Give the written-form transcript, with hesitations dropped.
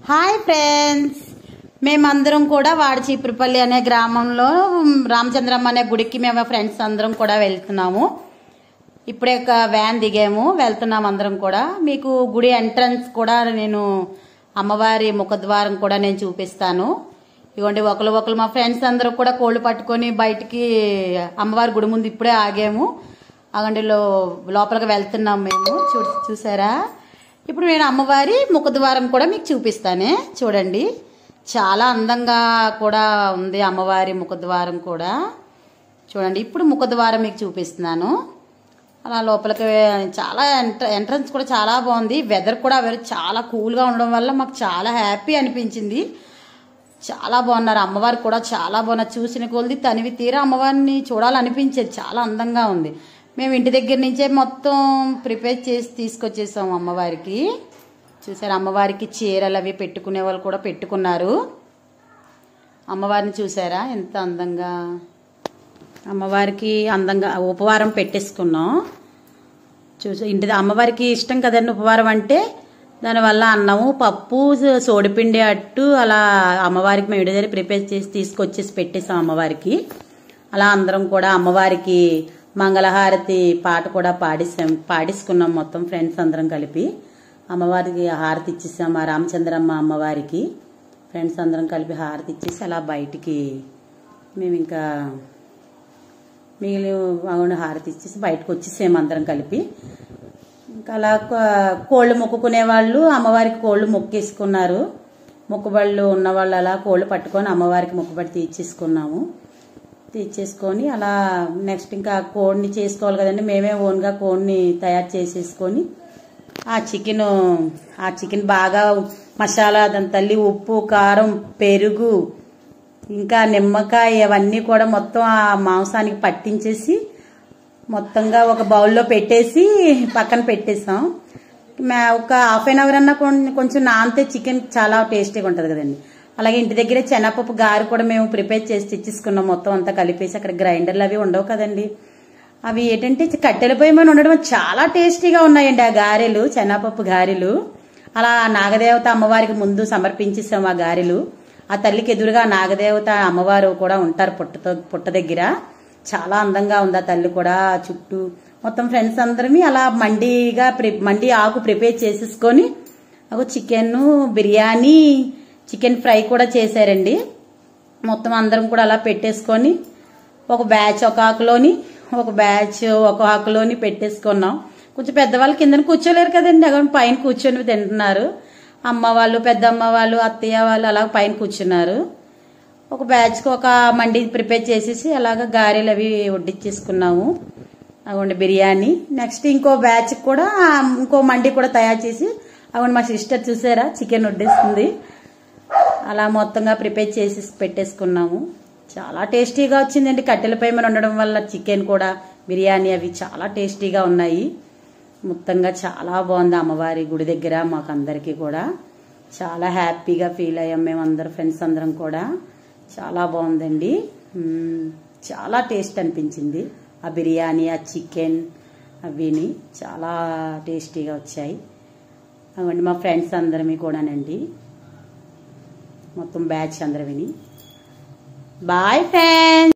Hi friends, మేమందరం కూడా వాడి చీపురుపల్లి అనే గ్రామంలో రామచంద్రమ్మ అనే గుడికి మేము ఫ్రెండ్స్ అందరం కూడా వెళ్తున్నాము. ఇప్పుడే ఒక వ్యాన్ దిగాము, వెళ్తున్నాం అందరం కూడా. మీకు గుడి ఎంట్రన్స్ కూడా నేను అమ్మవారి ముఖద్వారం కూడా నేను చూపిస్తాను. ఇవ్వండి, ఒకరు మా ఫ్రెండ్స్ అందరూ కూడా కోళ్ళు పట్టుకొని బయటికి అమ్మవారి గుడి ముందు ఇప్పుడే ఆగాము. అగండి లోపలికి వెళ్తున్నాం మేము. చూసారా? ఇప్పుడు నేను అమ్మవారి ముఖద్వారం కూడా మీకు చూపిస్తానే. చూడండి, చాలా అందంగా కూడా ఉంది అమ్మవారి ముఖద్వారం కూడా. చూడండి, ఇప్పుడు ముఖద్వారం మీకు చూపిస్తున్నాను. అలా లోపలికి చాలా ఎంట్రన్స్ కూడా చాలా బాగుంది. వెదర్ కూడా చాలా కూల్గా ఉండడం వల్ల మాకు చాలా హ్యాపీ అనిపించింది. చాలా బాగున్నారు అమ్మవారు కూడా, చాలా బాగున్నారు. చూసిన కొలది తనివి తీరా అమ్మవారిని చూడాలనిపించేది. చాలా అందంగా ఉంది. మేము ఇంటి దగ్గర నుంచే మొత్తం ప్రిపేర్ చేసి తీసుకొచ్చేసాము అమ్మవారికి. చూసారు, అమ్మవారికి చీరలు అవి పెట్టుకునే వాళ్ళు కూడా పెట్టుకున్నారు. అమ్మవారిని చూసారా ఎంత అందంగా? అమ్మవారికి అందంగా ఉపవారం పెట్టేసుకున్నాం. ఇంటి అమ్మవారికి ఇష్టం కదండి ఉపవారం అంటే. దానివల్ల అన్నము, పప్పు, సోడిపిండి అట్టు అలా అమ్మవారికి మేము ఇంటి దగ్గర ప్రిపేర్ చేసి తీసుకొచ్చేసి పెట్టేసాం అమ్మవారికి. అలా అందరం కూడా అమ్మవారికి మంగళహారతి పాట కూడా పాడేసుకున్నాం మొత్తం ఫ్రెండ్స్ అందరం కలిపి. అమ్మవారికి హారతి ఇచ్చేసాం. ఆ రామచంద్రమ్మ అమ్మవారికి ఫ్రెండ్స్ అందరం కలిపి హారతి ఇచ్చేసి అలా బయటికి మేము ఇంకా మిగిలిన హారతి ఇచ్చేసి బయటకు వచ్చేసాము అందరం కలిపి. ఇంకా అలా కోళ్ళు మొక్కుకునే వాళ్ళు అమ్మవారికి కోళ్ళు మొక్కేసుకున్నారు. మొక్కుబళ్ళు ఉన్నవాళ్ళు అలా కోళ్ళు పట్టుకొని అమ్మవారికి మొక్కుబడి తీర్చేసుకొని అలా నెక్స్ట్ ఇంకా కోడిని చేసుకోవాలి కదండి. మేమే ఓన్గా కోడిని తయారు చేసేసుకొని ఆ చికెన్ బాగా మసాలా, దాని తల్లి ఉప్పు, కారం, పెరుగు, ఇంకా నిమ్మకాయ అవన్నీ కూడా మొత్తం ఆ మాంసానికి పట్టించేసి మొత్తంగా ఒక బౌల్లో పెట్టేసి పక్కన పెట్టేసాం. ఒక హాఫ్ అన్ అవర్ అన్నా కొంచెం నానితే చికెన్ చాలా టేస్టీగా ఉంటుంది కదండి. అలాగే ఇంటి దగ్గరే శనగపప్పు గారె కూడా మేము ప్రిపేర్ చేసి తెచ్చేసుకున్నాం. మొత్తం అంతా కలిపేసి, అక్కడ గ్రైండర్లు అవి ఉండవు కదండి. అవి ఏంటంటే కట్టెల పొయ్యి మీద ఉండడం చాలా టేస్టీగా ఉన్నాయండి ఆ గారెలు, శనగపప్పు గారెలు. అలా నాగదేవత అమ్మవారికి ముందు సమర్పించేసాం ఆ గారెలు. ఆ తల్లికి ఎదురుగా నాగదేవత అమ్మవారు కూడా ఉంటారు పుట్ట దగ్గర. చాలా అందంగా ఉంది ఆ తల్లి కూడా. చుట్టూ మొత్తం ఫ్రెండ్స్ అందరమీ అలా మండి ఆకు ప్రిపేర్ చేసేసుకొని చికెన్ బిర్యానీ, చికెన్ ఫ్రై కూడా చేశారండి. మొత్తం అందరం కూడా అలా పెట్టేసుకొని ఒక బ్యాచ్ ఒక ఆకులోని, ఒక బ్యాచ్ ఒక ఆకులోని పెట్టేసుకున్నాం. కొంచెం పెద్దవాళ్ళు కింద కూర్చోలేరు కదండి, అక్కడ పైన కూర్చొని తింటున్నారు. అమ్మ వాళ్ళు, పెద్దమ్మ వాళ్ళు, అత్తయ్య వాళ్ళు అలా పైన కూర్చున్నారు. ఒక బ్యాచ్కి ఒక మండి ప్రిపేర్ చేసేసి అలాగ గారెలు అవి వడ్డించేసుకున్నాము. అవ్వండి బిర్యానీ. నెక్స్ట్ ఇంకో బ్యాచ్ కూడా ఇంకో మండి కూడా తయారు చేసి అవ్వండి మా సిస్టర్ చూసారా చికెన్ వడ్డిస్తుంది. అలా మొత్తంగా ప్రిపేర్ చేసి పెట్టేసుకున్నాము. చాలా టేస్టీగా వచ్చిందండి. కట్టెలపై మీద ఉండడం వల్ల చికెన్ కూడా, బిర్యానీ అవి చాలా టేస్టీగా ఉన్నాయి. మొత్తంగా చాలా బాగుంది అమ్మవారి గుడి దగ్గర. మాకు అందరికీ కూడా చాలా హ్యాపీగా ఫీల్ అయ్యాం మేము అందరం ఫ్రెండ్స్ అందరం కూడా. చాలా బాగుందండి. చాలా టేస్ట్ అనిపించింది. ఆ బిర్యానీ, ఆ చికెన్ అవిని చాలా టేస్టీగా వచ్చాయి. అవండి మా ఫ్రెండ్స్ అందరమీ కూడానండి, మొత్తం బ్యాచ్ అందరమీ. Bye friends.